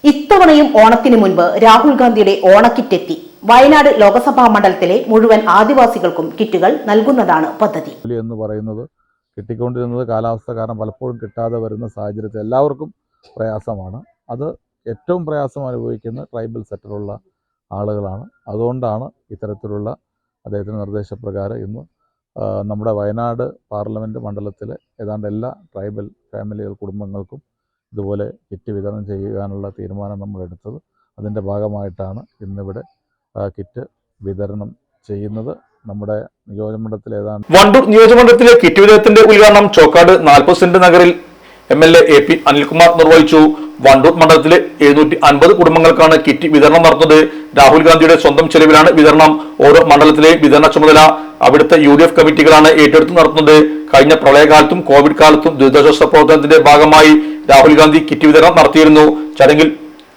ഇത്തവണയും ഓണത്തിന് മുൻപ് രാഹുൽ ഗാന്ധിയുടെ ഓണക്കിറ്റെത്തി. വയനാട് ലോക്സഭാ മണ്ഡലത്തിലെ മുഴുവൻ ആദിവാസികൾക്കും കിറ്റുകൾ നൽകുന്നതാണ് പദ്ധതി. എന്ന് പറയുന്നത് കിട്ടിക്കൊണ്ടിരുന്നത് കാലാവസ്ഥ കാരണം പലപ്പോഴും കിട്ടാതെ വരുന്ന സാഹചര്യത്തിൽ എല്ലാവർക്കും പ്രയാസമാണ്. അത് ഏറ്റവും പ്രയാസം അനുഭവിക്കുന്ന ട്രൈബൽ സെക്ടറുള്ള ആളുകളാണ്. അതുകൊണ്ടാണ് ഇത്തരത്തിലുള്ള അദ്ദേഹത്തിൻ്റെ നിർദ്ദേശപ്രകാരം ഇന്ന് നമ്മുടെ വയനാട് പാർലമെൻറ്റ് മണ്ഡലത്തിലെ ഏതാണ്ട് എല്ലാ ട്രൈബൽ ഫാമിലികൾ കുടുംബങ്ങൾക്കും ഇതുപോലെ കിറ്റ് വിതരണം ചെയ്യാനുള്ള തീരുമാനം നമ്മൾ എടുത്തത്. അതിൻ്റെ ഭാഗമായിട്ടാണ് ഇന്നിവിടെ കിറ്റ് വിതരണം ചെയ്യുന്നത്. നമ്മുടെ നിയോജകമണ്ഡലത്തിൽ ഏതാണ്ട് വണ്ടൂർ നിയോജകമണ്ഡലത്തിലെ കിറ്റ് വിതരണത്തിന്റെ ഉദ്ഘാടനം ചോക്കാട് 40 സെന്റ് നഗറിൽ MLA AP അനിൽകുമാർ നിർവഹിച്ചു. വണ്ടൂർ മണ്ഡലത്തിലെ 750 കുടുംബങ്ങൾക്കാണ് കിറ്റ് വിതരണം നടത്തുന്നത്. രാഹുൽ ഗാന്ധിയുടെ സ്വന്തം ചെലവിലാണ് വിതരണം. ഓരോ മണ്ഡലത്തിലെയും വിതരണ ചുമതല അവിടുത്തെ UDF കമ്മിറ്റികളാണ് ഏറ്റെടുത്ത് നടത്തുന്നത്. കഴിഞ്ഞ പ്രളയകാലത്തും കോവിഡ് കാലത്തും ദുരിതാശ്വാസ പ്രവർത്തനത്തിന്റെ ഭാഗമായി രാഹുൽ ഗാന്ധി കിറ്റ് വിതരണം നടത്തിയിരുന്നു. ചടങ്ങിൽ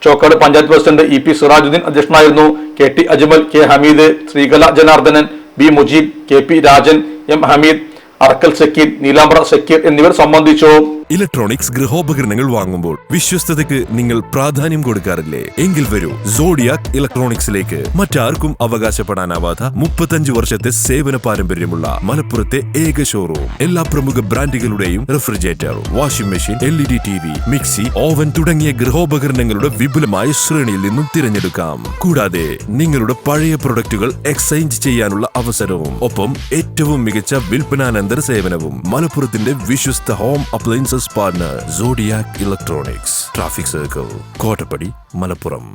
ചോക്കാട് പഞ്ചായത്ത് പ്രസിഡന്റ് EP സിറാജുദ്ദീൻ അധ്യക്ഷനായിരുന്നു. KT Ajmal, K Hameed, Sreekala Janardhanan, B Mujeeb, KP Rajan, M Hameed, Arkal Zakir, Neelambra Zakir എന്നിവർ സംബന്ധിച്ചു. ഇലക്ട്രോണിക്സ് ഗൃഹോപകരണങ്ങൾ വാങ്ങുമ്പോൾ വിശ്വസ്തതയ്ക്ക് നിങ്ങൾ പ്രാധാന്യം കൊടുക്കാറില്ലേ? എങ്കിൽ വരൂ സോഡിയാക് ഇലക്ട്രോണിക്സിലേക്ക്. മറ്റാർക്കും അവകാശപ്പെടാനാവാത്ത 35 വർഷത്തെ സേവന പാരമ്പര്യമുള്ള മലപ്പുറത്തെ ഏക ഷോറൂം. എല്ലാ പ്രമുഖ ബ്രാൻഡുകളുടെയും refrigerator, washing machine, LED TV, mixie, oven തുടങ്ങിയ ഗൃഹോപകരണങ്ങളുടെ വിപുലമായ ശ്രേണിയിൽ നിന്നും തിരഞ്ഞെടുക്കാം. കൂടാതെ നിങ്ങളുടെ പഴയ പ്രൊഡക്റ്റുകൾ എക്സ്ചേഞ്ച് ചെയ്യാനുള്ള അവസരവും ഒപ്പം ഏറ്റവും മികച്ച വിൽപ്പനാനന്തര സേവനവും. മലപ്പുറത്തിന്റെ വിശ്വസ്ത home appliances partner zodiac electronics, traffic circle, Kottappadi, Malappuram.